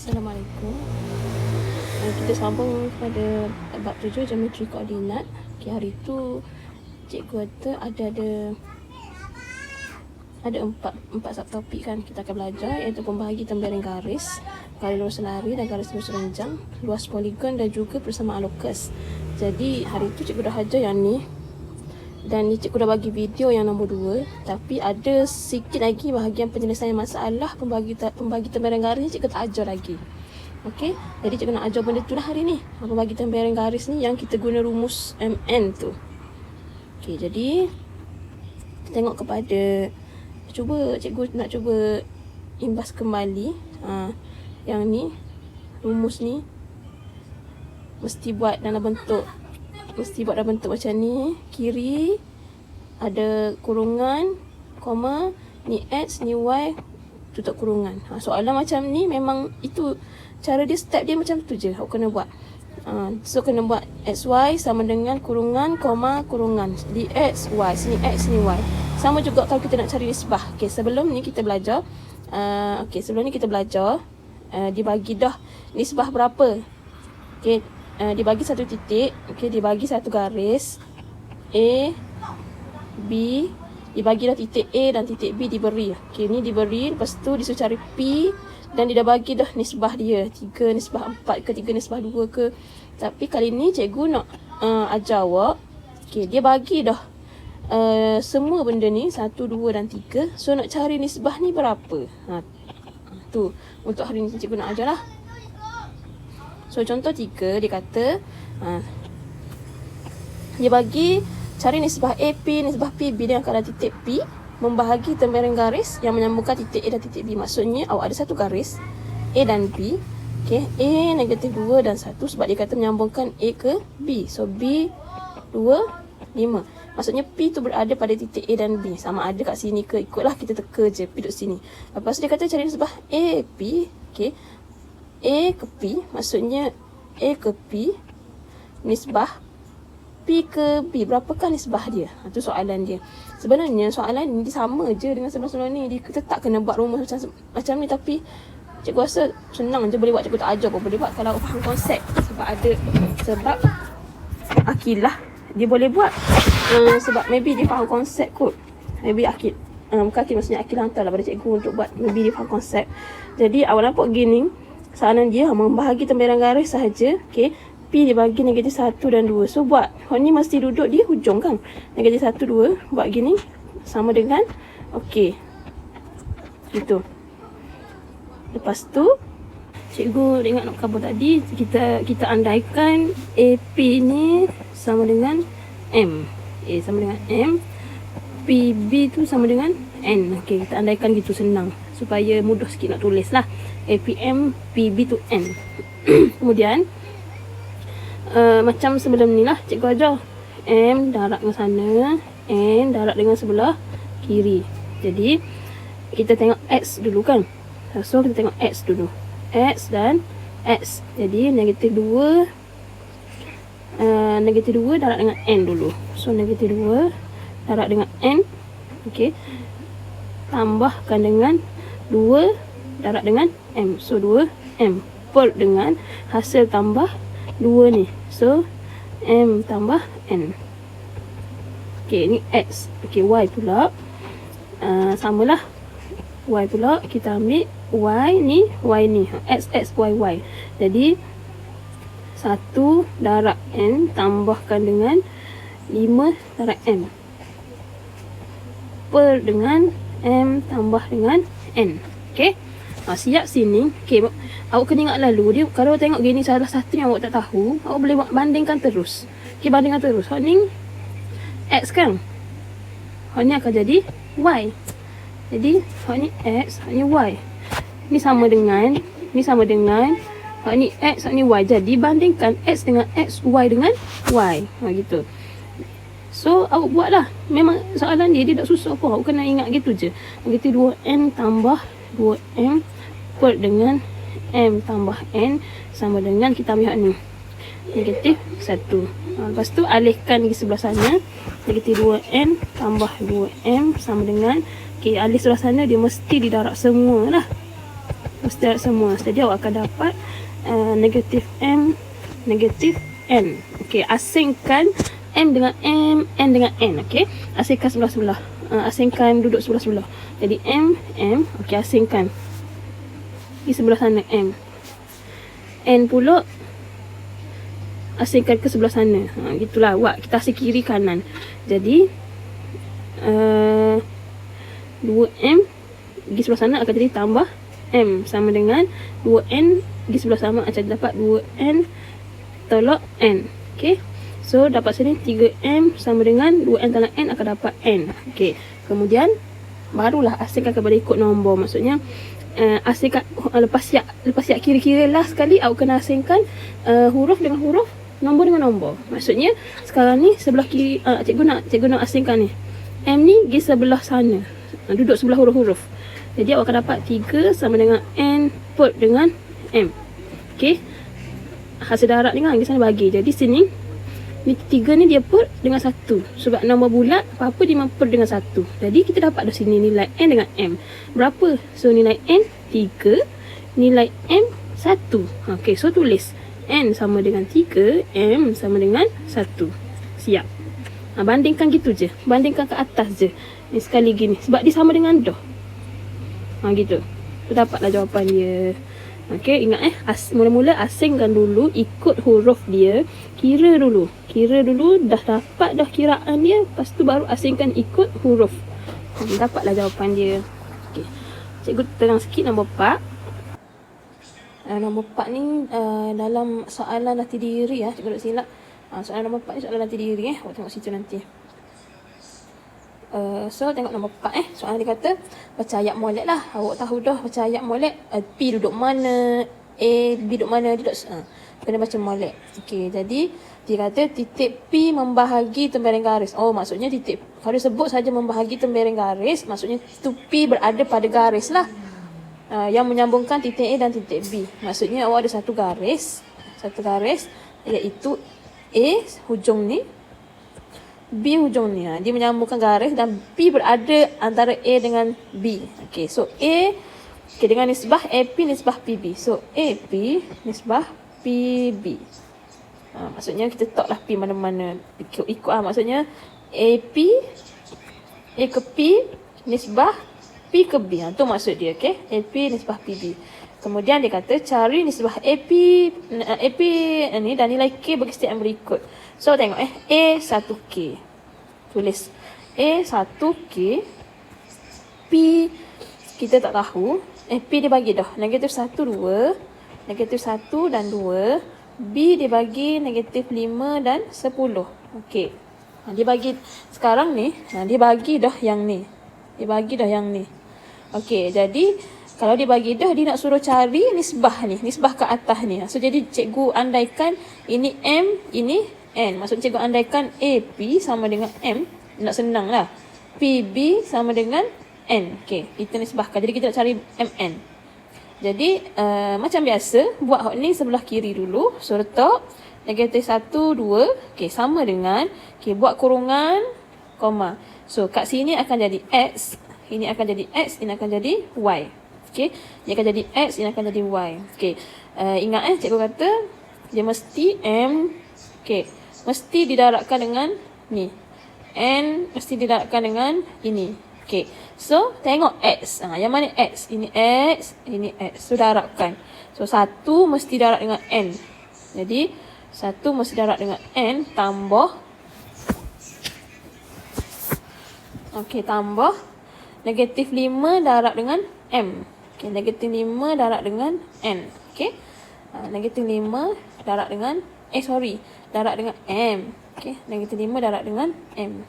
Assalamualaikum. Kita sambung pada bab 7 geometri koordinat. Hari tu cikgu kata ada empat subtopik kan kita akan belajar, iaitu pembahagi tembereng garis, garis lurus selari dan garis lurus renjang, luas poligon dan juga persamaan lokus. Jadi hari tu cikgu dah ajar yang ni, dan ni cikgu dah bagi video yang nombor 2, tapi ada sikit lagi bahagian penyelesaian masalah pembagi tembereng garis ni cikgu tak ajar lagi. Okey, jadi cikgu nak ajar benda tu lah hari ni. Pembagi tembereng garis ni yang kita guna rumus MN tu. Okey, jadi tengok kepada, cikgu nak cuba imbas kembali yang ni, rumus ni mesti buat dalam bentuk macam ni. Kiri ada kurungan, koma, ni X, ni Y, tutup kurungan. Soalan macam ni memang itu cara dia, step dia macam tu je awak kena buat. So kena buat XY sama dengan kurungan, koma, kurungan, di X, Y, sini X, sini Y. Sama juga kalau kita nak cari nisbah. Okey, sebelum ni kita belajar dibagi dah nisbah berapa. Okey, dibagi satu titik, okey, dibagi satu garis A, B, dibagi dah titik A dan titik B diberi. Okey, ni diberi, lepas tu disuruh cari P dan dia dah bagi dah nisbah dia, 3 nisbah 4 ke 3 nisbah 2 ke. Tapi kali ni cikgu nak ajar awak, okey, dia bagi dah semua benda ni 1, 2 dan 3. So nak cari nisbah ni berapa. Tu untuk hari ni cikgu nak ajar lah. So contoh 3, dia kata dia bagi cari nisbah A, P, nisbah P, B dengan kadar titik P membahagi tembereng garis yang menyambungkan titik A dan titik B. Maksudnya awak ada satu garis A dan B. Okay, A negatif 2 dan 1 sebab dia kata menyambungkan A ke B. So B 2, 5. Maksudnya P tu berada pada titik A dan B. Sama ada kat sini ke, ikutlah kita teka je P duduk sini. Lepas tu dia kata cari nisbah A, P. Okay, A ke P, maksudnya A ke P nisbah P ke B, berapakah nisbah dia? Itu soalan dia. Sebenarnya soalan ni sama je dengan sebelum-sebelum ni. Kita tak kena buat rumus macam ni, tapi cikgu rasa senang je boleh buat. Cikgu tak ajar pun boleh buat kalau faham konsep. Sebab Akilah dia boleh buat. Sebab maybe dia faham konsep kot. Maybe Akil, bukan Akil, maksudnya Akil hantarlah pada cikgu untuk buat. Maybe dia faham konsep. Jadi awak nampak gini, soalan dia membahagi tembereng garis sahaja. Okay, P dibagi negatif 1 dan 2. So buat, ni mesti duduk di hujung kan. Negatif 1, 2. Buat gini, sama dengan, okay, gitu. Lepas tu cikgu ingat nak cover tadi, kita andaikan AP ni sama dengan M. A sama dengan M, PB tu sama dengan N. Okay, kita andaikan gitu, senang supaya mudah sikit nak tulis lah. APM PB tu N. Kemudian macam sebelum ni lah cikgu ajar, M darab dengan sana, N darab dengan sebelah kiri. Jadi kita tengok X dulu kan. So kita tengok X dulu, X dan X. Jadi negatif 2 darab dengan N dulu. So negatif 2 darab dengan N. Okay, tambahkan dengan 2 darab dengan M. So 2M per dengan hasil tambah 2 ni. So M tambah N. Okay, ni X. Okay, Y pula samalah. Y pula kita ambil Y ni, X, Y, Y. Jadi 1 darab N tambahkan dengan 5 darab M per dengan M tambah dengan N. Okay, siap sini. Okay, awak kena ingat lalu dia, kalau tengok gini salah satu yang awak tak tahu, awak boleh bandingkan terus. Okay, bandingkan terus. Hak ni X kan, hak ni akan jadi Y. Jadi hak ni X, hak ni Y. Ni sama dengan hak ni X, hak ni Y. Jadi bandingkan X dengan X, Y dengan Y. Gitu. So awak buatlah. Memang soalan dia tak susah pun. Awak kena ingat gitu je. Negatif 2N tambah 2M per dengan M tambah N sama dengan, kita ambil hak ni, negatif 1. Lepas tu alihkan di sebelah sana, negatif 2N tambah 2M sama dengan, okay, alih sebelah sana dia mesti didarab semua lah. mesti darat semua. Jadi awak akan dapat negatif M, negatif N. Okey, asingkan M dengan M, N dengan N. Okey, asingkan sebelah-sebelah. Asingkan duduk sebelah-sebelah. Jadi M, M. Okey, asingkan di sebelah sana M. N pula asingkan ke sebelah sana. Gitulah awak. Kita asing kiri kanan. Jadi 2M pergi sebelah sana akan jadi tambah M sama dengan 2N pergi sebelah sama akan dapat 2N tolak N. Okay, so dapat sini 3M sama dengan 2N tolak N akan dapat N. Okay, kemudian barulah asingkan kepada ikut nombor. Maksudnya asingkan lepas siap kira-kira lah sekali awak kena asingkan huruf dengan huruf, nombor dengan nombor. Maksudnya sekarang ni sebelah kiri cikgu nak asingkan ni. M ni pergi sebelah sana. Duduk sebelah huruf-huruf. Jadi awak akan dapat 3 sama dengan N put dengan M. Okey. Hasil darab ni kan pergi sana bagi. Jadi sini ni 3 ni dia put dengan 1. Sebab nombor bulat apa-apa dia put dengan 1. Jadi kita dapat dah sini nilai N dengan M. Berapa? So nilai N 3, nilai M 1. Okey, so tulis N sama dengan 3, M sama dengan 1. Siap. Bandingkan gitu je. Bandingkan ke atas je. Ni sekali gini. Sebab dia sama dengan dah. Gitu. Tu dapatlah jawapan dia. Okey, ingat mula-mula asingkan dulu ikut huruf dia. Kira dulu. Dah dapat dah kiraan dia. Lepas tu baru asingkan ikut huruf. Dapatlah jawapan dia. Okey. Cikgu terang sikit nombor 4. Nombor 4 ni dalam soalan latih diri ya. Cikgu tak silap. Soalan nombor 4 ni soalan latih diri Awak tengok situ nanti. So tengok nombor 4 soalan dia kata baca ayat molek lah. Awak tahu dah baca ayat molek. P duduk mana, A, B duduk mana, dia duduk kena baca molek. Okey, jadi dia kata titik P membahagi tembereng garis. Oh, maksudnya titik kalau sebut saja membahagi tembereng garis, maksudnya tu P berada pada garis lah. Yang menyambungkan titik A dan titik B. Maksudnya awak ada satu garis iaitu A hujung ni, B hujung ni. Dia menyambungkan garis dan P berada antara A dengan B. Okey, so A dengan nisbah AP nisbah PB. So AP nisbah PB. Maksudnya kita tak lah P mana-mana. Ikut maksudnya AP A ke P nisbah P ke B. Tu maksud dia. Okey, AP nisbah PB. Kemudian dia kata cari nisbah AP ni dan nilai K bagi setiap yang berikut. So tengok A1K. Tulis A1K. P kita tak tahu. P dia bagi dah negatif 1, 2. Negatif 1 dan 2. B dia bagi negatif 5 dan 10. Okey. Dia bagi sekarang ni. Dia bagi dah yang ni. Okey, jadi kalau dia bagi dah, dia nak suruh cari nisbah ni. Nisbah ke atas ni. So, jadi cikgu andaikan ini M, ini N. Maksudnya cikgu andaikan AP sama dengan M. Nak senang lah. PB sama dengan N. Okey, kita nisbahkan. Jadi, kita nak cari MN. Jadi, macam biasa, buat hot ni sebelah kiri dulu. So, letak negatif 1, 2. Okey, sama dengan. Okey, buat kurungan, koma. So, kat sini akan jadi X. Ini akan jadi X, ini akan jadi Y. Okey, dia akan jadi X, ini akan jadi Y. Okey, ingat cikgu kata dia mesti M. Okey, mesti didarabkan dengan ni. N mesti didarabkan dengan ini. Okey, so tengok X. Yang mana X? Ini X, ini X. So darabkan. So 1 mesti darab dengan N. Jadi 1 mesti darab dengan N tambah. Okey, tambah negatif 5 darab dengan M. Okey, negatif 5 darab dengan N. Okey. Negatif 5 darab dengan darab dengan M. Okey, negatif 5 darab dengan M.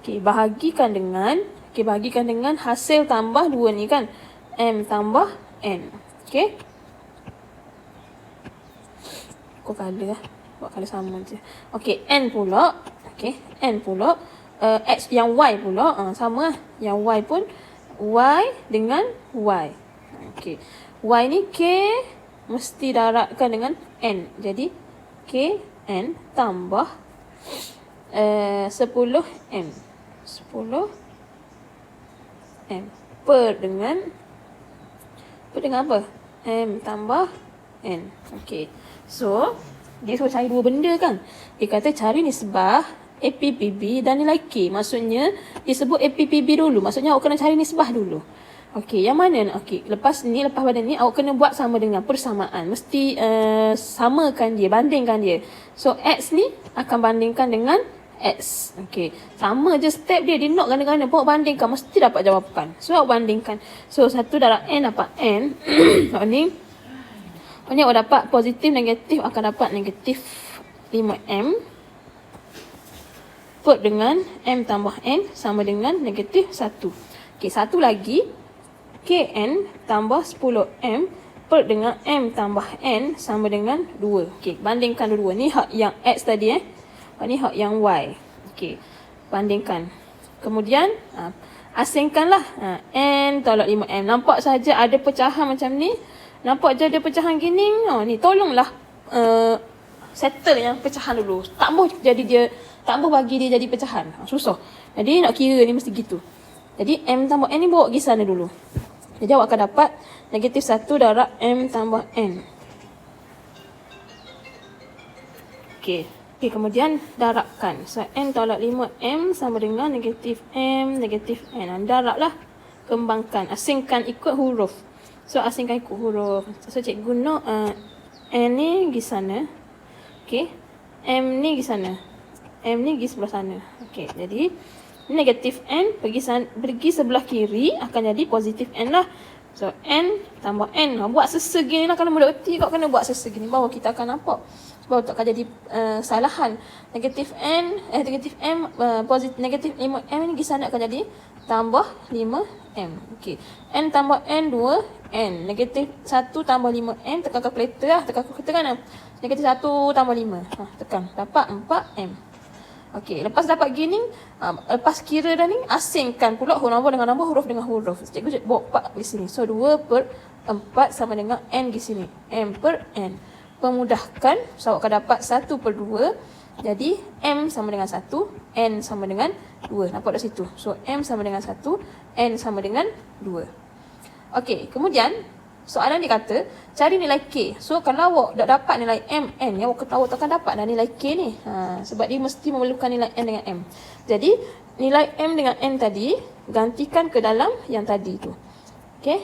Okey, bahagikan dengan hasil tambah 2 ni kan. M tambah N. Okey. Aku kala lah. Buat kala sama je. Okey, N pula. Okey, N pula. X yang Y pula. Sama lah. Yang Y pun Y dengan Y. Okey. Y ni K mesti darabkan dengan N. Jadi K N tambah 10 M. 10 M. per dengan apa? M tambah N. Okey. So, dia suruh cari dua benda kan. Dia kata cari nisbah APPB dan nilai K. Maksudnya, dia sebut APPB dulu. Maksudnya, awak kena cari nisbah dulu. Okey, yang mana? Okey, lepas pada ni, awak kena buat sama dengan persamaan. Mesti samakan dia, bandingkan dia. So, X ni akan bandingkan dengan X. Okey. Sama je step dia. Dia nak ganda-ganda pun awak bandingkan. Mesti dapat jawapan. So, awak bandingkan. So, 1 darab N dapat N. Ni. Awak dapat positif, negatif akan dapat negatif 5M. Per dengan M tambah N sama dengan negatif 1. Okey, satu lagi. KN tambah 10M per dengan M tambah N sama dengan 2. Okey, bandingkan dua-dua. Ni hak yang X tadi Ni hak yang Y. Okey, bandingkan. Kemudian asingkanlah N tolak 5M. Nampak saja ada pecahan macam ni. Nampak je ada pecahan gini. Ni tolonglah settle yang pecahan dulu. Tak boleh jadi dia, tak boleh bagi dia jadi pecahan. Susah. Jadi nak kira ni mesti gitu. Jadi M tambah N ni bawa pergi sana dulu. Jadi awak akan dapat negatif 1 darab M tambah N. Okey. Okey, kemudian darabkan. So, N tolak 5M sama dengan negatif M, negatif N. Darablah. Kembangkan. Asingkan ikut huruf. So, asingkan ikut huruf. So, cikgu guna N ni pergi sana. Okey. M ni pergi sana. M ni pergi sebelah sana. Okey, jadi negatif N pergi sebelah kiri akan jadi positif N lah. So, N tambah N. Buat sesegini lah. Kalau mudah erti kau kena buat sesegini. Baru kita akan nampak. Sebab tak akan jadi salahan. Negatif N, negatif M, negatif 5M ni di sana akan jadi tambah 5M. Okey. N tambah N 2N. Negatif 1 tambah 5M. Tekan kalkulator lah. Tekan kalkulator kan. Negatif 1 tambah 5. Tekan. Dapat 4M. Okey. Lepas dapat gini, lepas kira dah ni, asingkan pula nombor dengan nombor, huruf dengan huruf. Cikgu bawa 4 di sini. So, 2 per 4 sama dengan N di sini. M per N. Pemudahkan, so awak akan dapat 1 per 2. Jadi, M sama dengan 1, N sama dengan 2. Nampak kat situ. So, M sama dengan 1, N sama dengan 2. Okey, kemudian, soalan dia kata, cari nilai K. So, kalau awak dah dapat nilai M, N, awak takkan dapat dah nilai K ni. Sebab dia mesti memerlukan nilai N dengan M. Jadi, nilai M dengan N tadi, gantikan ke dalam yang tadi tu. Okey.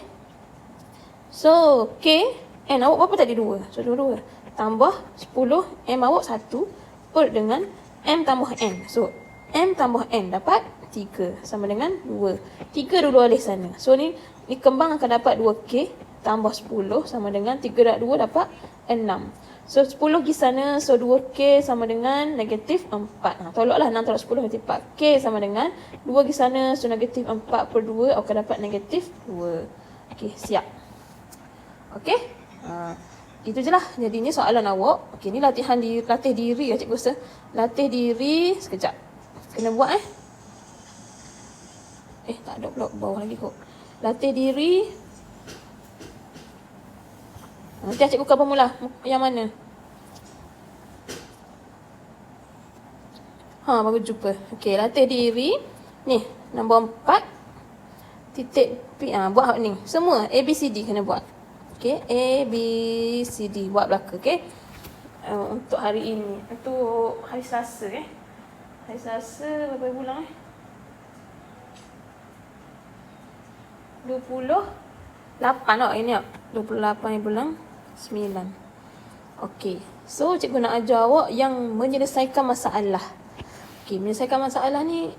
So, K, N awak berapa tadi? 2. So, 2. Tambah 10. M awak 1. Per dengan M tambah N. So, M tambah N dapat 3. Sama dengan 2. 3 dulu alih sana. So, ni kembang akan dapat 2K. Tambah 10. Sama dengan 3 darab 2 dapat 6. So, 10 pergi sana. So, 2K sama dengan negatif 4. Tolaklah 6 tolak 10 negatif 4. K sama dengan 2 pergi sana. So, negatif 4 per 2 akan dapat negatif 2. Okey, siap. Okey. Gitu je lah. Jadi ni soalan awak. Okey, ni latih diri lah cikgu rasa. Latih diri. Sekejap. Kena buat tak ada pula bawah lagi kok. Latih diri. Nanti cikgu buka pemula. Yang mana? Baru jumpa. Okey, latih diri. Ni, nombor 4. Titik P. Buat ni. Semua A, B, C, D kena buat. Okey, A, B, C, D. Buat belaka, okey. Untuk hari ini. Untuk hari Selasa, Hari Selasa, berapa bulan, 28 ini, 28 bulan 9. Okey. So, cikgu nak ajar awak yang menyelesaikan masalah. Okey, menyelesaikan masalah ni,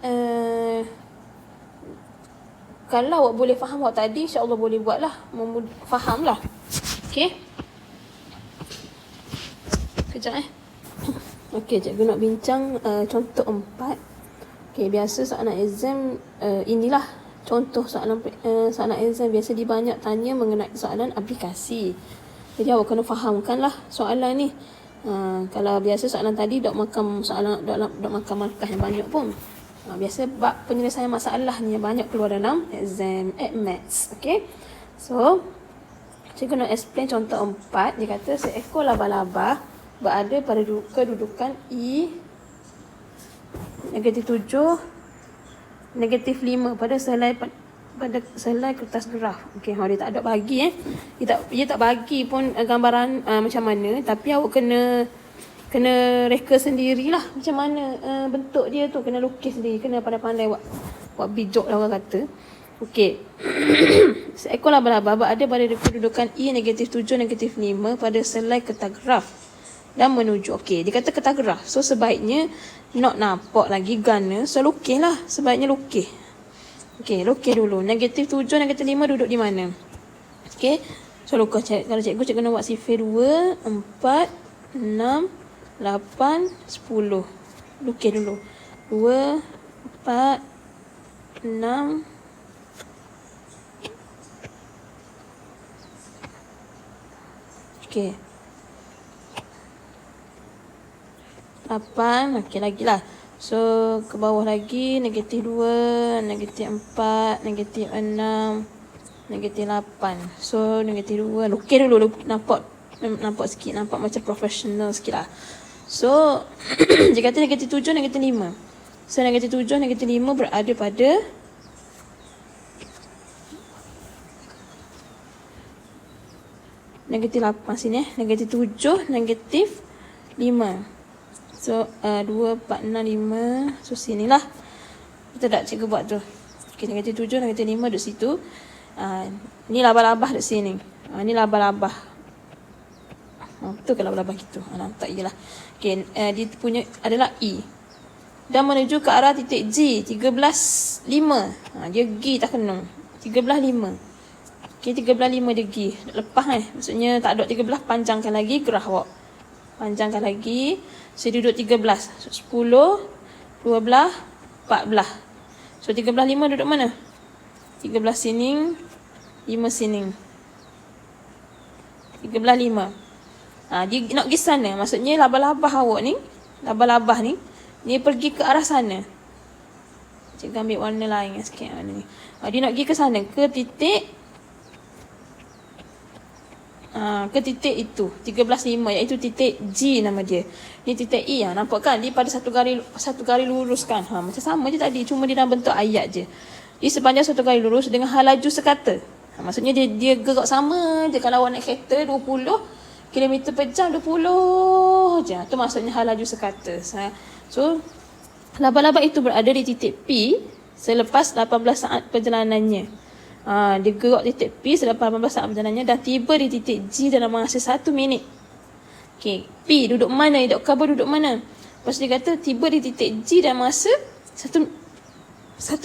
kalau awak boleh faham awak tadi, insya-Allah boleh buatlah. Fahamlah. Okey. Kejap Okey, cikgu nak bincang contoh 4. Okey, biasa soalan exam inilah contoh soalan exam biasa dibanyak tanya mengenai soalan aplikasi. Jadi awak kena fahamkanlah soalan ni. Kalau biasa soalan tadi dok makan soalan dok makan markah yang banyak pun. Biasa bab penyelesaian masalah ni yang banyak keluar dalam exam maths. Okey. So, cikgu nak explain contoh 4. Dia kata seekor laba-laba berada pada kedudukan E negatif 7 negatif 5 pada selai pada selai kertas graf. Okey, dia tak ada bagi dia tak bagi pun gambaran macam mana, tapi awak kena reka sendirilah macam mana bentuk dia tu, kena lukis sendiri, kena pandai-pandai buat bijak lah orang kata. Okey. Seekor laba-laba berada pada kedudukan E -7 -5 pada selai kertas graf dan menuju. Okey, dia kata kertas graf. So sebaiknya nak nampak lagi gana, so lukis lah. Sebaiknya lukis. Okey, lukis dulu. -7 -5 duduk di mana? Okey. So lukis. Kalau cikgu kena buat sifir 2, 4, 6, 8, 10. Lukis dulu. 2, 4, 6, okey. 8, okey lagi lah. So ke bawah lagi -2, -4, -6, -8. So -2 lukis dulu, nampak sikit, nampak macam profesional sikit lah. So dia kata -7 -5. So -7 -5 berada pada -8 sini -7 -5. So 2, 4, 6, 5. So sinilah. Betul tak cikgu buat tu? Okey, -7 -5 duduk situ. Ni laba-laba duduk sini. Ni laba-laba. Betul ke laba-laba gitu? Nampak je lah. Okey, dia punya adalah E. Dan menuju ke arah titik G 13.5. Dia G tak kena. 13.5. Okey, 13.5 dia G. Lepas maksudnya tak ada 13, panjangkan lagi graf awak. Panjangkan lagi. Saya duduk 13. 10, 12, 14. So 13.5 duduk mana? 13 sini, 5 sini. 13.5. Dia nak pergi sana. Maksudnya laba-laba awak ni, laba-laba ni pergi ke arah sana. Cikgu ambil warna lain sikit ni. Dia nak pergi ke sana, ke titik itu 13.5, iaitu titik G nama dia. Ni titik E. Nampak kan dia pada satu garis lurus kan. Macam sama je tadi, cuma dia dalam bentuk ayat je. Di sepanjang satu garis lurus dengan hal laju sekata. Maksudnya dia gerak sama je. Kalau awak naik kereta 20 km per jam, 20 je. Tu maksudnya hal laju sekata. So laba-laba itu berada di titik P selepas 18 saat perjalanannya. Dia gerak titik P selepas 18 saat perjalanannya dan tiba di titik G dalam masa 1 minit. Okey, P duduk mana? Duduk kabel duduk mana? Lepas dia kata tiba di titik G dalam masa 1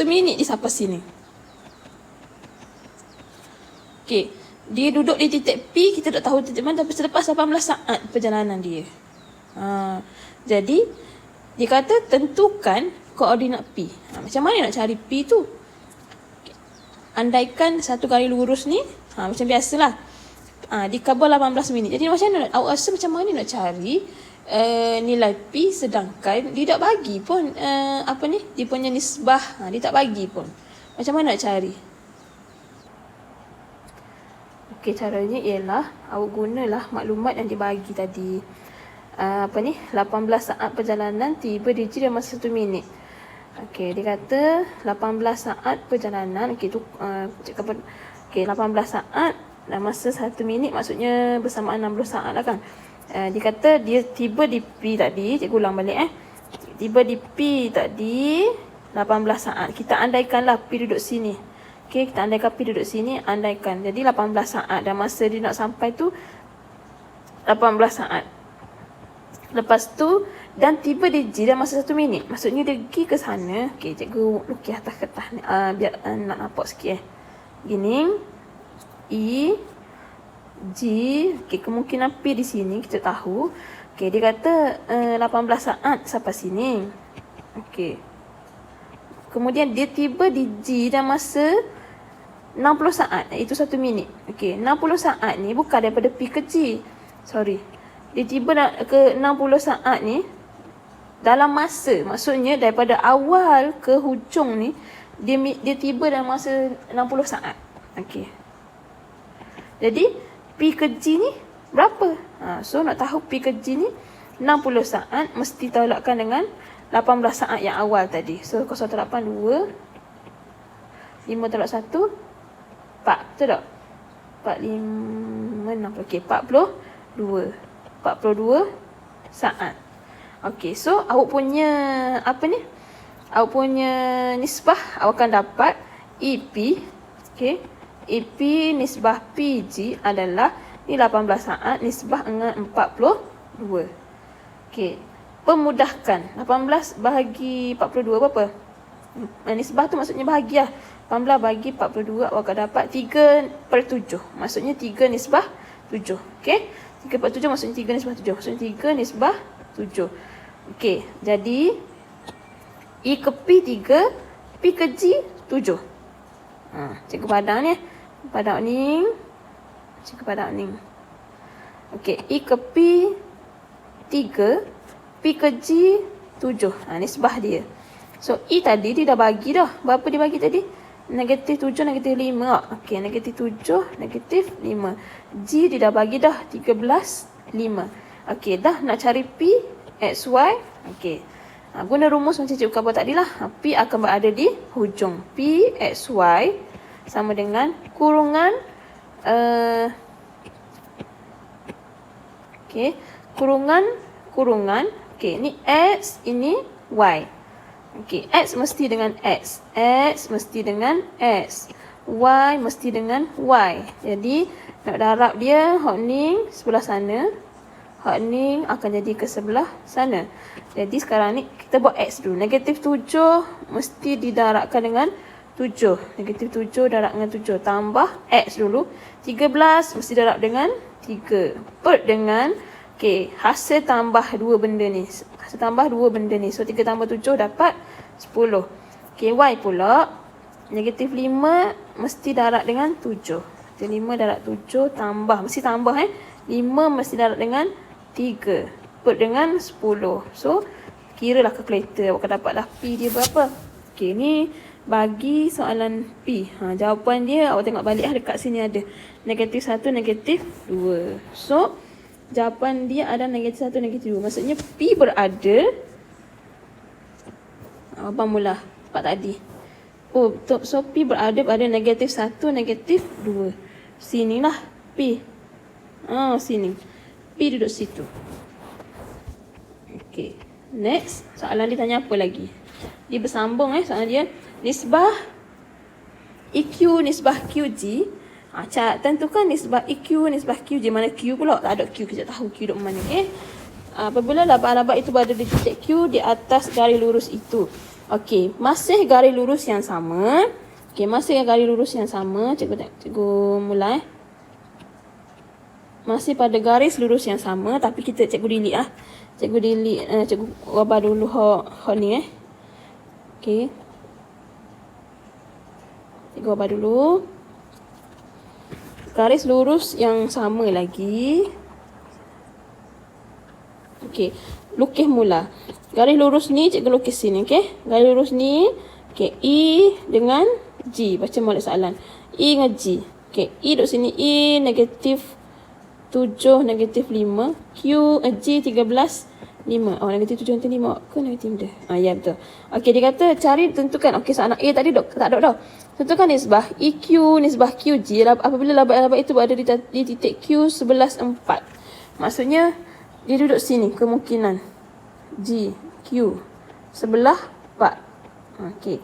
minit di sampai sini. Okey, dia duduk di titik P, kita tak tahu titik mana, tapi selepas 18 saat perjalanan dia. Jadi dia kata tentukan koordinat P. Macam mana nak cari P tu? Andaikan satu garis lurus ni macam biasalah, dikabul 18 minit. Jadi macam mana awak rasa, macam mana nak cari nilai P sedangkan dia tak bagi pun dia punya nisbah, dia tak bagi pun. Macam mana nak cari? Okey, caranya ialah awak gunalah maklumat yang dibagi tadi. 18 saat perjalanan, tiba di G dalam masa 1 minit. Okey, dia kata 18 saat perjalanan. Okey, tu okey, 18 saat dalam masa 1 minit, maksudnya bersamaan 60 saat lah kan. Dia kata dia tiba di P tadi, cikgu ulang balik tiba di P tadi 18 saat. Kita andaikanlah P duduk sini. Okey, kita andaikan P duduk sini, andaikan. Jadi 18 saat dan masa dia nak sampai tu 18 saat. Lepas tu dan tiba di G dalam masa 1 minit. Maksudnya dia pergi ke sana. Okey, cikgu lukis atas kertas ni biar nak nampak sikit Gini. E, G. Okey, kemungkinan P di sini kita tahu. Okey, dia kata 18 saat sampai sini. Okey. Kemudian dia tiba di G dalam masa 60 saat, iaitu 1 minit. Okey, 60 saat ni bukan daripada P ke G. Sorry. Dia tiba ke 60 saat ni dalam masa, maksudnya daripada awal ke hujung ni dia tiba dalam masa 60 saat. Okey. Jadi P ke G ni berapa? So nak tahu P ke G ni 60 saat, mesti tolakkan dengan 18 saat yang awal tadi. So 0.82 5 tolak 1, 4. Betul tak? 4, 5, 6. Okey, 42. 42 saat. Okey, so awak punya apa ni? Awak punya nisbah awak akan dapat EP. Okey. EP nisbah PG adalah ni 18 saat nisbah dengan 42. Okey. Pemudahkan. 18 bahagi 42 berapa? Nisbah tu maksudnya bahagi lah. 18 bagi 42 awak akan dapat 3/7. Maksudnya 3 nisbah 7. Okey. 3/7 maksudnya 3 nisbah 7. Maksudnya 3 nisbah 7. Okey. Jadi E ke P 3, P ke G 7. Cikgu padang ni. Padang ni. Cikgu padang ni. Okey. E ke P 3, P ke G 7. Nisbah dia. So, E tadi dia dah bagi dah. Berapa dia bagi tadi? Negatif 7, negatif 5. Okey, negatif 7, negatif 5. G dia dah bagi dah. 13, 5. Okey, dah nak cari P, X, Y. Okey. Guna rumus macam cikgu khabar tadi lah. P akan berada di hujung. P, X, Y sama dengan kurungan. Okey, kurungan. Okey, ni X, ini Y. Okey, X mesti dengan X. X mesti dengan X. Y mesti dengan Y. Jadi, nak darab dia, hak ni sebelah sana. Hak ni akan jadi ke sebelah sana. Jadi, sekarang ni kita buat X dulu. Negatif 7 mesti didarabkan dengan 7. Negatif 7 darab dengan 7. Tambah X dulu. 13 mesti darab dengan 3. Per dengan, okey, hasil tambah dua benda ni. Hasil tambah dua benda ni. So, 3 tambah 7 dapat 10. Okey, Y pula. Negatif 5 mesti darab dengan 7. Negatif 5 darab 7 tambah. Mesti tambah 5 mesti darab dengan 3. Per dengan 10. So, kiralah kalkulator. Awak akan dapatlah P dia berapa. Okey, ni bagi soalan P. Jawapan dia awak tengok balik dekat sini ada. Negatif 1, negatif 2. So, jawapan dia ada negatif 1, negatif 2. Maksudnya P berada. Abang mula part tadi. Oh, so P berada pada negatif 1, negatif 2. Sinilah P. Sini. P duduk situ. Okey. Next, soalan dia tanya apa lagi? Dia bersambung soalan dia. Nisbah EQ, nisbah QG. Tentukan nisbah EQ, nisbah QG. Mana Q pula? Tak ada Q. Kita tahu Q duduk mana. Okay. Apabila labat-labat itu berada di titik Q di atas garis lurus itu. Okey. Masih garis lurus yang sama. Okey. Masih garis lurus yang sama. Cikgu mula. Masih pada garis lurus yang sama. Tapi kita cikgu delete lah. Cikgu delete. Cikgu wabah dulu hak ni Okey. Cikgu wabah dulu. Garis lurus yang sama lagi. Okey. Lukis mula. Garis lurus ni cikgu lukis sini. Okey. Garis lurus ni. Okey. E dengan G. Baca molek soalan. E dengan G. Okey. E duduk sini. E negatif 7, negatif 5. Q, G 13, 5. Negatif 7, negatif 5 ke negatif dah? Ya, betul. Okey, dia kata cari tentukan. Okey, soalan A tadi tak ada dah. Tentukan nisbah EQ, nisbah QG apabila labat-labat itu berada di titik Q 11, 4. Maksudnya, dia duduk sini kemungkinan. G, Q. Sebelah 4. Okey.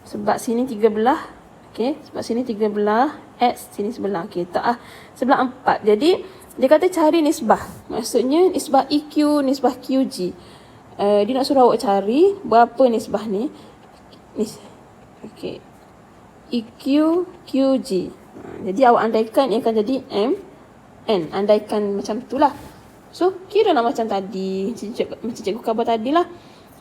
Sebab sini 13. Okey. Sebab sini 13. X sini sebelah. Okey. Tak sebelah 4. Jadi, dia kata cari nisbah. Maksudnya nisbah EQ, nisbah QG. Dia nak suruh awak cari berapa nisbah ni. Okey. EQ, QG. Jadi awak andaikan ia akan jadi M, N. Andaikan macam itulah. So, kira lah macam tadi. Macam cikgu khabar tadi lah.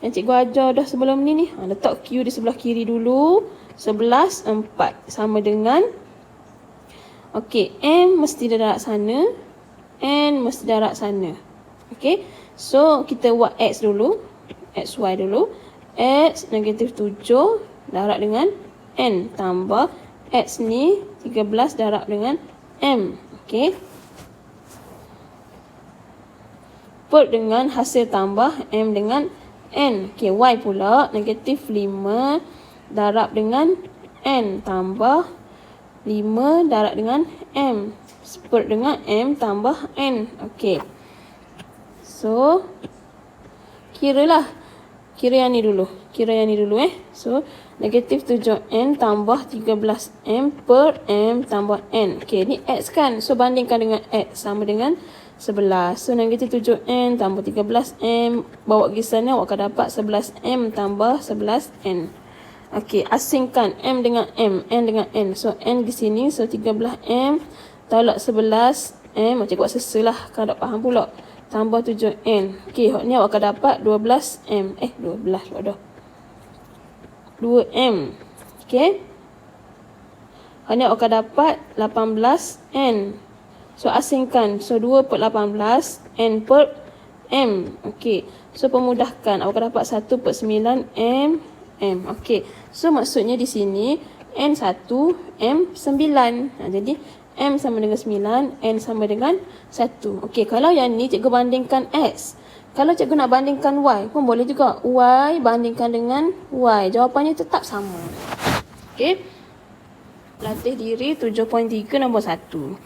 Yang cikgu ajar dah sebelum ni. Letak Q di sebelah kiri dulu. 11, 4. Sama dengan. Okey. M mesti darab sana. N mesti darab sana. Okey. So, kita buat X dulu. XY dulu. X negatif 7 darab dengan N. Tambah X ni 13 darab dengan M. Okey. Per dengan hasil tambah M dengan N. Okey, Y pula negatif 5 darab dengan N tambah 5 darab dengan M. Spurt dengan M tambah N. Okey. So, kira yang ni dulu. So, negatif 7N tambah 13M per M tambah N. Okey, ni X kan? So, bandingkan dengan X sama dengan 11. So, negatif 7N tambah 13M. Bawa pergi sana, awak akan dapat 11M tambah 11N. Okey, asingkan M dengan M, N dengan N. So, N di sini. So, 13M tolak 11M. Cikgu buat seselah, kan tak faham pula. Tambah 7N. Okey, ni awak akan dapat 12M. 12 dah. 2M. Okey. Ni awak akan dapat 18N. So, asingkan. So, 2 per 18, N per M. Okey. So, pemudahkan. Awak akan dapat 1 per 9M. M. Okey. So, maksudnya di sini, N1, M9. Jadi, M sama dengan 9, N sama dengan 1. Okey, kalau yang ni cikgu bandingkan X. Kalau cikgu nak bandingkan Y pun boleh juga. Y bandingkan dengan Y. Jawapannya tetap sama. Okey. Latih diri 7.3 nombor 1.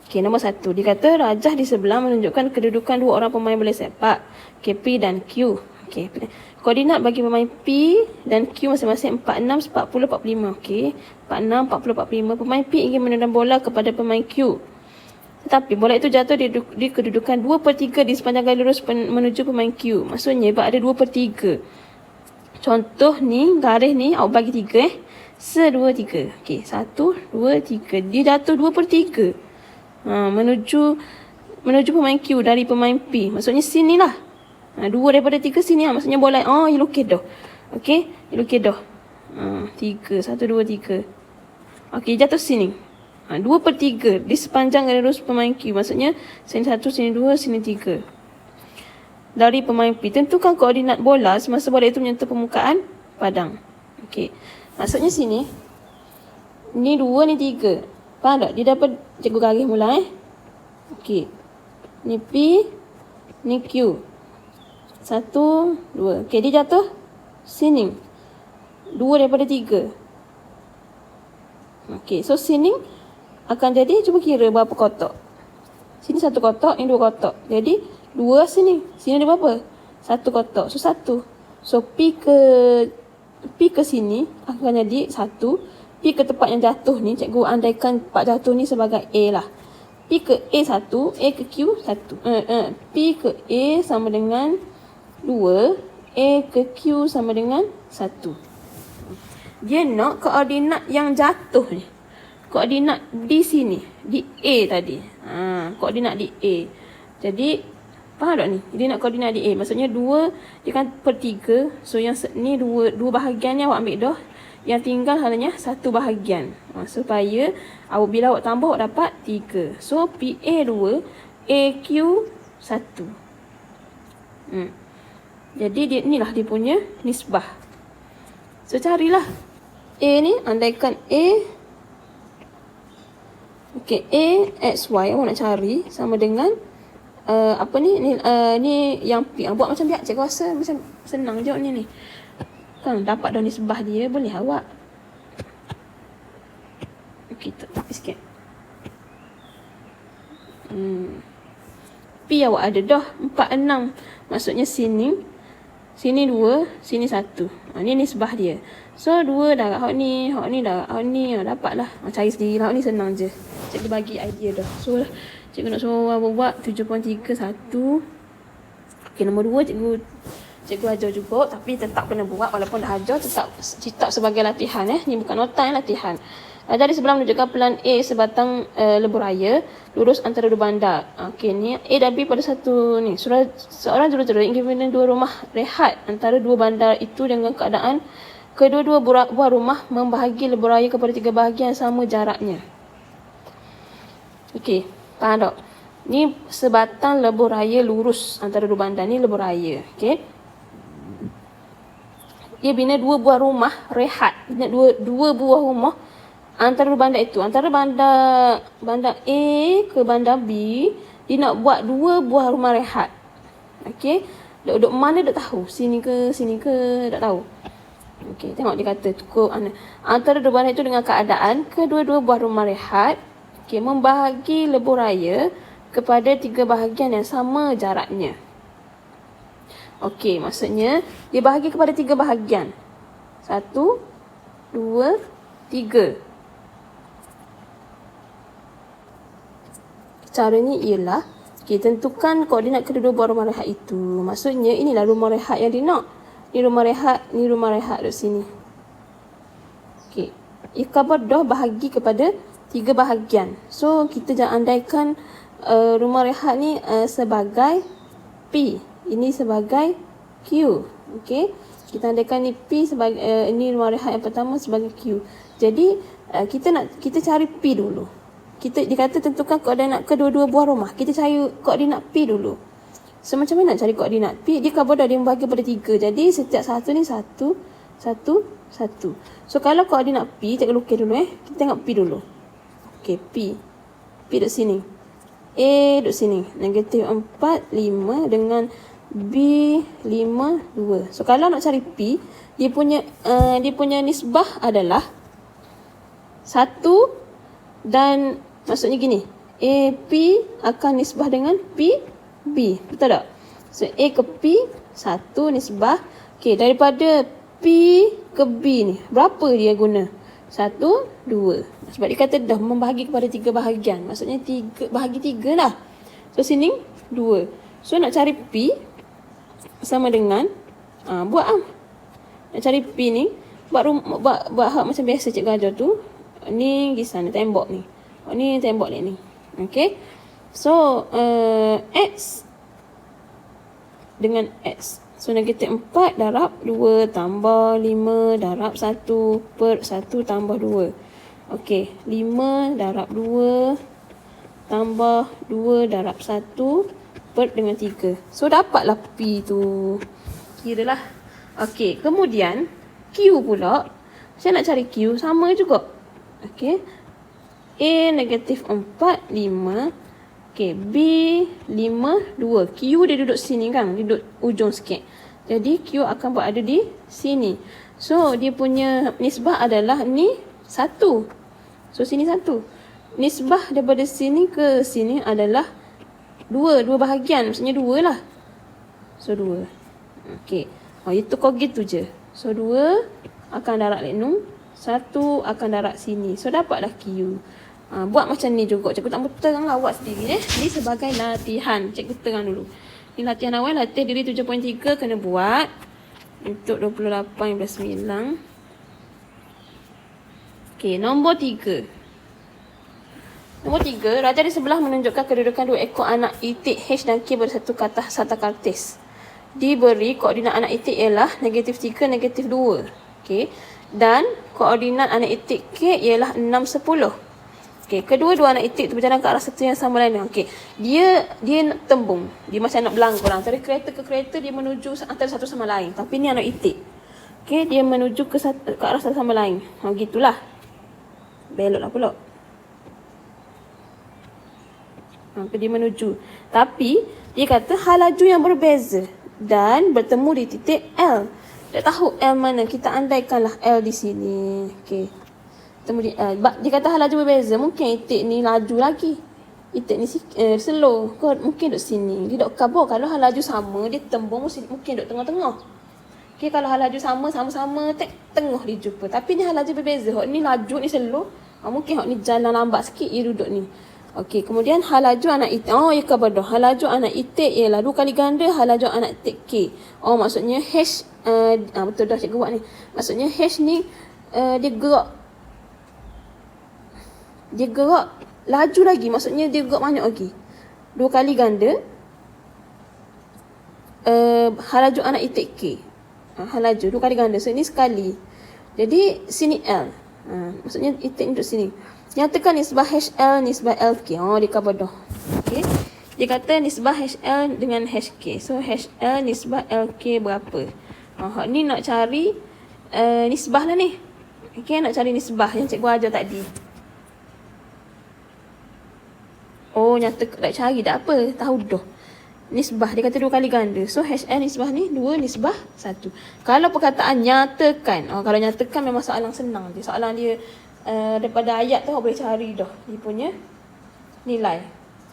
Okey, nombor 1. Dia kata rajah di sebelah menunjukkan kedudukan dua orang pemain bola sepak. Okay, P dan Q. Okey. Koordinat bagi pemain P dan Q masing-masing 46, 40, 45. Okey. 46, 40, 45. Pemain P ingin menendang bola kepada pemain Q. Tetapi bola itu jatuh di kedudukan 2/3 di sepanjang garis lurus menuju pemain Q. Maksudnya ada 2/3. Contoh ni, garis ni awak bagi 3 1, 2, 3. Okey, 1, 2, 3. Dia jatuh 2/3. Menuju pemain Q dari pemain P. Maksudnya sini lah. 2 daripada 3 sini lah. Maksudnya bola. You lukis dah. Okey. You lukis dah. 3. 1, 2, 3. Okey. Jatuh sini. 2/3 di sepanjang garis lurus pemain Q. Maksudnya sini 1, sini 2, sini 3. Dari pemain P. Tentukan koordinat bola semasa bola itu menyentuh permukaan padang. Okey. Maksudnya sini. Ni 2, ni 3. Faham tak? Dia dapat cikgu garis mula. Okey. Ni P. Ni Q. 1, 2. Okey, dia jatuh sini. 2 daripada 3. Okey, so sini akan jadi, cuba kira berapa kotak. Sini 1 kotak, ini 2 kotak. Jadi 2 sini. Sini ada berapa? 1 kotak. So 1. So P ke sini akan jadi 1. P ke tempat yang jatuh ni, cikgu andaikan tempat jatuh ni sebagai A lah. P ke A 1, A ke Q 1. P ke A sama dengan 2, A ke Q sama dengan 1. Dia nak koordinat yang jatuh ni. Koordinat di sini. Di A tadi. Koordinat di A. Jadi, faham tak ni? Dia nak koordinat di A. Maksudnya 2, dia kan per 3. So, yang ni 2 bahagian ni awak ambil dah. Yang tinggal hanya 1 bahagian. Supaya, bila awak tambah, awak dapat 3. So, PA 2, AQ 1. Jadi inilah dia punya nisbah. So carilah A ni, andaikan A. Okey, A XY awak nak cari sama dengan apa ni ni yang P. Buat macam biasa, cikgu rasa macam senang je ni. Kan dapat dah nisbah dia, boleh awak. Okey, tepi sikit. P awak ada dah 4, 6. Maksudnya sini 2, sini 1. Ni nisbah dia. So 2 darab hak ni darab hak ni. Dapatlah. Cari sendiri lah. Ni senang je. Cikgu bagi idea dah. So cikgu nak suruh buat 7.31. Okey, nombor 2 cikgu ajar juga, tapi tetap kena buat walaupun dah ajar, tetap sebagai latihan. Ni bukan nota, latihan. Jadi sebelah menunjukkan pelan A sebatang lebuh raya lurus antara dua bandar. Okey, ni A dan B pada satu ni. Seorang jurujuru ingin membangun dua rumah rehat antara dua bandar itu dengan keadaan kedua-dua buah rumah membahagi lebuh raya kepada 3 bahagian sama jaraknya. Okey, faham tak? Ni sebatang lebuh raya lurus antara dua bandar ni lebuh raya. Okey. Dia bina 2 buah rumah rehat. Bina 2 buah rumah antara bandar itu. Antara bandar A ke bandar B, dia nak buat 2 buah rumah rehat. Okey. Duduk mana tak tahu. Sini ke tak tahu. Okey, tengok dia kata antara dua buah rehat itu dengan keadaan kedua-dua buah rumah rehat membahagi lebuh raya kepada 3 bahagian yang sama jaraknya. Okey, maksudnya dia bahagi kepada 3 bahagian. 1, 2, 3. Caranya ialah tentukan koordinat kedua-dua buah rumah rehat itu. Maksudnya inilah rumah rehat yang dia nak. Ni rumah rehat duduk sini. Okey. Ikabadah bahagi kepada 3 bahagian. So, kita jangan andaikan rumah rehat ni sebagai P. Ini sebagai Q. Okey. Kita andaikan ni P sebagai ini rumah rehat yang pertama sebagai Q. Jadi, kita cari P dulu. Dia kata tentukan koordinat kedua-dua buah rumah. Kita cari koordinat P dulu. So, macam mana nak cari koordinat P? Dia kabardah dia membagi pada 3. Jadi, setiap satu ni 1, 1, 1. So, kalau koordinat P, cikgu lukis dulu Kita tengok P dulu. Okey, P. P duduk sini. A duduk sini. Negatif 4, 5 dengan B, 5, 2. So, kalau nak cari P, dia punya nisbah adalah 1 dan maksudnya gini. AP akan nisbah dengan P, B. Betul tak? So, A ke P, 1 nisbah. Okey, daripada P ke B ni, berapa dia guna? 1, 2. Sebab dia kata dah membahagi kepada 3 bahagian. Maksudnya 3, bahagi 3 lah. So, sini 2. So, nak cari P sama dengan, buat Nak cari P ni, buat hak macam biasa cikgu ajar tu. Ni pergi sana, tembok ni. Ni tembok ni. Okey. So, X dengan X. So, negatif 4 darab 2 tambah 5 darab 1 per 1 tambah 2. Okey, 5 darab 2 tambah 2 darab 1 per dengan 3. So, dapatlah P tu. Kiralah. Okey, kemudian Q pula. Saya nak cari Q, sama juga. Okey. A negatif 4, 5. Okey, B 5, 2. Q dia duduk sini kan. Dia duduk ujung sikit. Jadi Q akan berada di sini. So, dia punya nisbah adalah ni 1. So, sini 1. Nisbah daripada sini ke sini adalah 2. 2 bahagian. Maksudnya 2 lah. So, 2. Okey. Itu kau gitu je. So, 2 akan darab lenum. 1 akan darab sini. So, dapatlah Q. Buat macam ni juga. Cikgu tak betul lah, buat sendiri. Ni sebagai latihan. Cikgu terang dulu. Ni latihan awal. Latih diri 7.3 kena buat. Untuk 28/9. Okey, nombor 3. Nombor 3. Raja di sebelah menunjukkan kedudukan 2 ekor anak itik H dan K pada satu sata kartis. Diberi koordinat anak itik ialah negatif 3, negatif 2. Okey. Dan koordinat anak itik K ialah 6, 10. Okey, kedua-dua anak itik tu berjalan ke arah satu yang sama lain. Okey, dia nak tembung. Dia macam nak berlangkau. Antara kereta ke kereta dia menuju antara satu sama lain. Tapi ni anak itik. Okey, dia menuju ke arah satu sama lain. Gitulah. Beloklah pula. Dia menuju. Tapi dia kata hal laju yang berbeza dan bertemu di titik L. Tak tahu L mana. Kita andaikanlah L di sini. Okey. Dia kata hal laju berbeza. Mungkin itik ni laju lagi. Itik ni slow. Mungkin duduk sini. Dia duduk kabur. Kalau hal laju sama, dia tembung mungkin duduk tengah-tengah. Okay, kalau hal laju sama-sama, tengah dia jumpa. Tapi ni hal laju berbeza. Hak ni laju, ni slow. Mungkin hak ni jalan lambat sikit, dia duduk ni. Okey, kemudian hal laju anak itik. Ya kabar dah. Hal laju anak itik ialah 2 kali ganda hal laju anak itik K. Maksudnya H, betul dah cikgu buat ni. Maksudnya H ni, dia gerak laju lagi. Maksudnya dia gerak banyak lagi. 2 kali ganda hal laju anak itik K. Hal laju 2 kali ganda. So, ini sekali. Jadi, sini L. Maksudnya itik ni duduk sini. Nyatakan nisbah HL, nisbah LK. Dia khabar dah. Okay. Dia kata nisbah HL dengan HK. So, HL nisbah LK berapa? Ni nak cari nisbah lah ni. Okay, nak cari nisbah yang cikgu ajar tadi. Nyata tak cari tak apa. Tahu dah. nisbah. Dia kata 2 kali ganda. So HL nisbah ni 2 nisbah 1. Kalau perkataan nyatakan, kalau nyatakan memang soalan senang je. Soalan dia daripada ayat tu boleh cari dah dia punya nilai.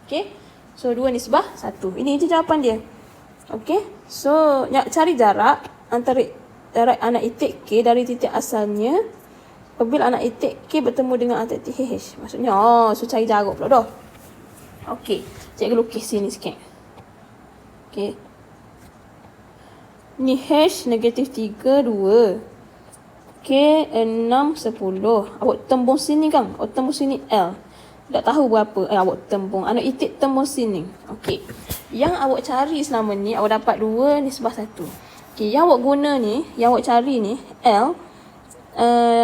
Okay. So 2 nisbah 1. Ini je jawapan dia. Okay. So cari jarak antara anak itik K dari titik asalnya apabila anak itik K bertemu dengan anak itik H. Maksudnya, so cari jarak pula dah. Okay. Cikgu lukis sini sikit. Okay. Ni H negatif 3, 2. K 6, 10. Awak tembung sini kan? Awak tembung sini L. Tak tahu berapa. Awak tembung. Anak itik tembung sini. Okay. Yang awak cari selama ni, awak dapat 2 nisbah 1. Okay. Yang awak guna ni, yang awak cari ni, L.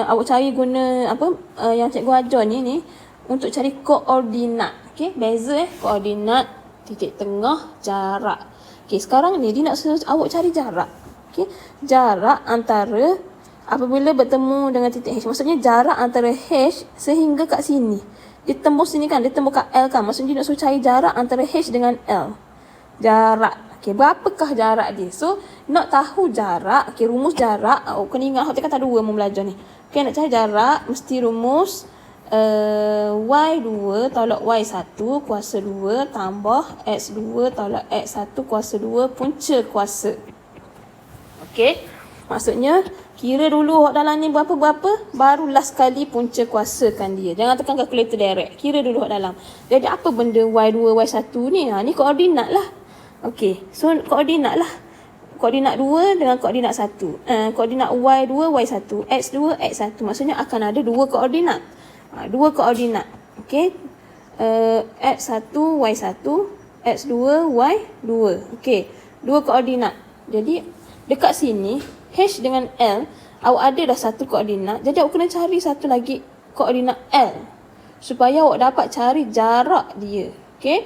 Awak cari guna apa? Yang cikgu ajar ni untuk cari koordinat. Okay. Beza koordinat, titik tengah, jarak. Okay, sekarang ni dia nak awak cari jarak. Okay, jarak antara apabila bertemu dengan titik H. Maksudnya jarak antara H sehingga kat sini. Dia tembus sini kan, dia tembus kat L kan. Maksudnya dia nak suruh cari jarak antara H dengan L. Jarak. Okay, berapakah jarak dia? So, nak tahu jarak, okay, rumus jarak, kena ingat, awak kata 2 mau belajar ni. Okay, nak cari jarak, mesti rumus Y2 tolak Y1 kuasa 2 tambah X2 tolak X1 kuasa 2 punca kuasa. Okey. Maksudnya kira dulu hak dalam ni berapa-berapa, barulah sekali punca kuasakan dia. Jangan tekan kalkulator direct. Kira dulu hak dalam. Jadi apa benda Y2 Y1 ni? Ni koordinat lah. Okey. So koordinat lah. Koordinat 2 dengan koordinat 1. Koordinat Y2 Y1, X2 X1. Maksudnya akan ada 2 koordinat. 2 koordinat. Okey. X1 Y1, X2 Y2. Okey. 2 koordinat. Jadi dekat sini H dengan L awak ada dah 1 koordinat. Jadi awak kena cari satu lagi koordinat L supaya awak dapat cari jarak dia. Okey.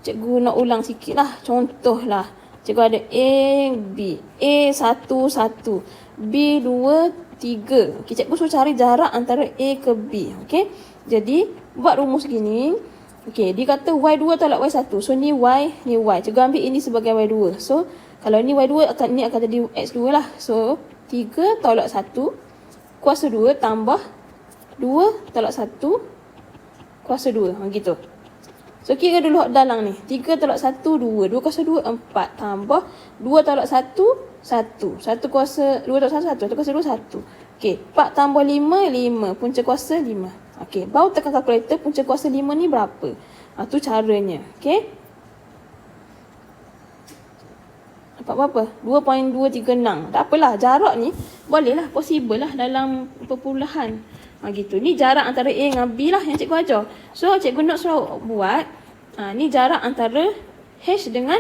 Cikgu nak ulang sikit lah. Contoh lah. Cikgu ada A, B. A 1, 1. B 2, 3. Okay, cikgu suruh cari jarak antara A ke B. Okay. Jadi, buat rumus gini. Okay, dia kata Y2 tolak Y1. So, ni Y, ni Y. Cikgu ambil ini sebagai Y2. So, kalau ni Y2, ni akan jadi X2 lah. So, 3 tolak 1. Kuasa 2 tambah 2 tolak 1. Kuasa 2. Gitu. So, kira dulu dalam ni. 3 tolak 1, 2. 2 kuasa 2, 4. Tambah 2 tolak 1, 1. 1 kuasa 2 tolak 1, 1. 1 kuasa 2, 1. Okey. 4 tambah 5, 5. Punca kuasa 5. Okey. Baru tekan kalkulator. Punca kuasa 5 ni berapa? Tu caranya. Okey. Dapat berapa? 2.236. Tak apalah. Jarak ni bolehlah. Possible lah dalam perpuluhan. Gitu. Ni jarak antara A dengan B lah yang cikgu ajar. So, cikgu nak suruh buat. Ni jarak antara H dengan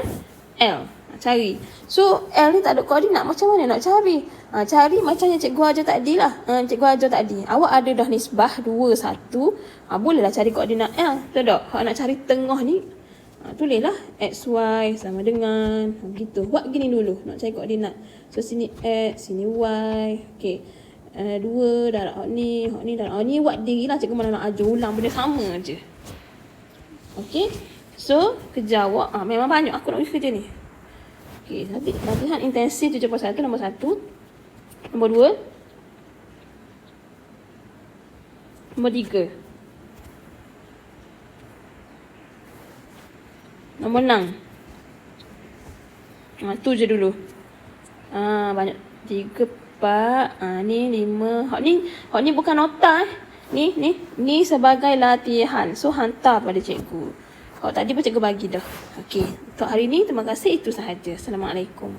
L. Cari. So, L ni tak ada koordinat. Macam mana nak cari? Cari macam yang cikgu ajar tadi lah. Cikgu ajar tadi. Awak ada dah nisbah 2, 1. Bolehlah cari koordinat L. Betul tak? Kalau nak cari tengah ni, tulislah XY sama dengan. Gitu. Buat gini dulu. Nak cari koordinat. So, sini X, sini Y. Okay. 2 darab hak ni darab ni buat diri lah. Cikgu mana nak ajar ulang benda sama je. Okey. So, kerja awak memang banyak aku nak kerja ni. Okey, latihan intensif 7.1 nombor 1. Nombor 2. Nombor 3. Nombor 6. Tu je dulu. Banyak 3 ni 5. Hak ni bukan nota Ni sebagai latihan. So hantar pada cikgu. Hak tadi pun cikgu bagi dah. Okey. Untuk hari ni terima kasih, itu sahaja. Assalamualaikum.